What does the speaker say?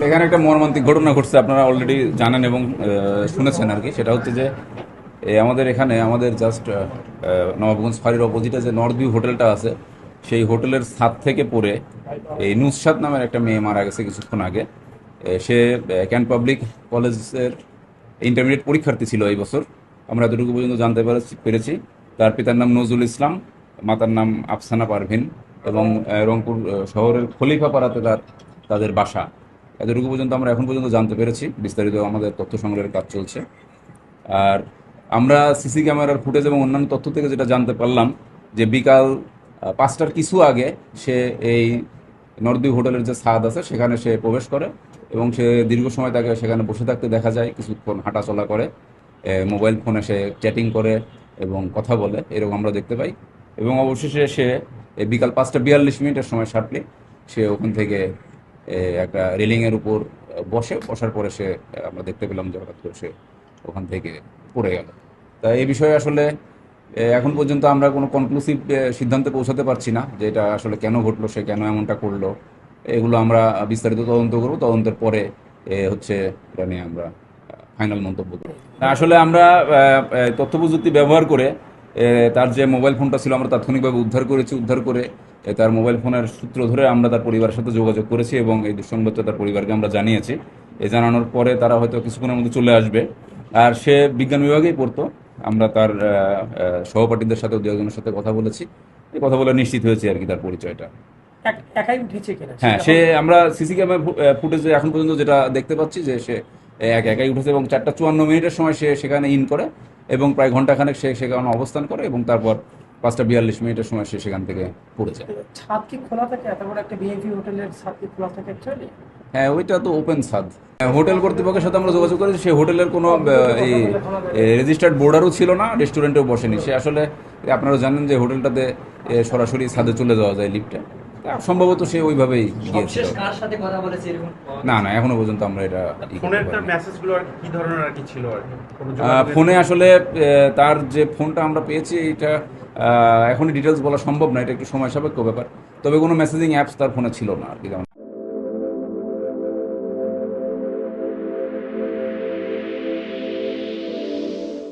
এখানে একটা মর্মান্তিক ঘটনা ঘটছে, আপনারা অলরেডি জানেন এবং শুনেছেন আর কি। সেটা হচ্ছে যে আমাদের এখানে আমাদের জাস্ট নবাবগঞ্জ ফাঁড়ির অপোজিটে যে নর্থ ভিউ হোটেলটা আছে, সেই হোটেলের ছাদ থেকে পড়ে এই নুসরাত নামের একটা মেয়ে মারা গেছে কিছুক্ষণ আগে। সে ক্যান্ট পাবলিক কলেজের ইন্টারমিডিয়েট পরীক্ষার্থী ছিল এই বছর, আমরা এতটুকু পর্যন্ত জানতে পেরেছি। তার পিতার নাম নজরুল ইসলাম, মাতার নাম আফসানা পারভিন, এবং রংপুর শহরের খলিফাপাড়াতে তাদের বাসা। এতটুকু পর্যন্ত আমরা এখন পর্যন্ত জানতে পেরেছি। বিস্তারিত আমাদের তথ্য সংগ্রহের কাজ চলছে। আর আমরা সিসি ক্যামেরার ফুটেজ এবং অন্যান্য তথ্য থেকে যেটা জানতে পারলাম, যে বিকাল 5টার কিছু আগে সে এই নর্দি হোটেলের যে ছাদ আছে সেখানে সে প্রবেশ করে, এবং সে দীর্ঘ সময় তাকে সেখানে বসে থাকতে দেখা যায়। কিছুক্ষণ হাঁটাচলা করে, মোবাইল ফোনে সে চ্যাটিং করে এবং কথা বলে, এরকম আমরা দেখতে পাই। এবং অবশেষে সে বিকাল 5টা 42 মিনিটের সময় শার্পলি সে ওখান থেকে একটা রেলিংয়ের উপর বসার পরে সে আমরা দেখতে পেলাম যে হঠাৎ করে সে ওখান থেকে পড়ে গেল। তা এই বিষয়ে আসলে এখন পর্যন্ত আমরা কোনো কনক্লুসিভ সিদ্ধান্তে পৌঁছাতে পারছি না যে এটা আসলে কেন ঘটলো, সে কেন এমনটা করলো। এগুলো আমরা বিস্তারিত তদন্ত করব, তদন্তের পরে হচ্ছে এটা নিয়ে আমরা ফাইনাল মন্তব্য করব। আসলে আমরা তথ্য প্রযুক্তি ব্যবহার করে তার যে মোবাইল ফোনটা ছিল আমরা তাৎক্ষণিকভাবে উদ্ধার করে তার মোবাইল ফোনের সূত্র ধরে আমরা তার পরিবারের সাথে যোগাযোগ করেছি এবং এই দুঃসংবাদটা তার পরিবারকে আমরা জানিয়েছি। জানানোর পরে তারা হয়তো কিছুক্ষণের মধ্যে চলে আসবে। আর সে বিজ্ঞান বিভাগেই পড়তো। আমরা তার সহপাঠীদের সাথে দু একজনের সাথে কথা বলেছি, এই কথা বলে নিশ্চিত হয়েছে আর কি তার পরিচয়টা। একাই উঠেছে কিনা হ্যাঁ, সে আমরা সিসি ক্যামেরা ফুটেজে এখন পর্যন্ত যেটা দেখতে পাচ্ছি যে সে একাই উঠেছে, এবং 4টা 54 মিনিটের সময় সে সেখানে ইন করে এবং প্রায় ঘন্টাখানেক সে সেখানে অবস্থান করে, এবং তারপর 5টা 42 মিনিটের সময় সে সেখান থেকে পড়ে যায়। ছাদ কি খোলা থাকে? এত বড় একটা ভিআইপি হোটেলের ছাদ কি খোলা থাকে অ্যাকচুয়ালি? হ্যাঁ, ওইটা তো ওপেন ছাদ। হোটেল কর্তৃপক্ষের সাথে আমরা যোগাযোগ করেছি, সে হোটেলের কোনো এই রেজিস্টার্ড বোর্ডারও ছিল না, রেস্টুরেন্টেও বসেনি সে। আসলে আপনারা জানেন যে হোটেলটাতে সরাসরি ছাদে চলে যাওয়া যায় লিফটে। সম্ভবত সে ওইভাবেই গিয়েছিল। কার সাথে কথা বলেছে এরকম? না না, এখনো পর্যন্ত আমরা এটা ফোনের তার মেসেজগুলো আর কি ধরনের আর কি ছিল আর কি? ফোনে আসলে তার যে ফোনটা আমরা পেয়েছি এটা এখনই ডিটেলস বলা সম্ভব না, এটা একটু সময় সাপেক্ষ ব্যাপার। তবে কোনো মেসেজিং অ্যাপস তার ফোনে ছিল না আর কি।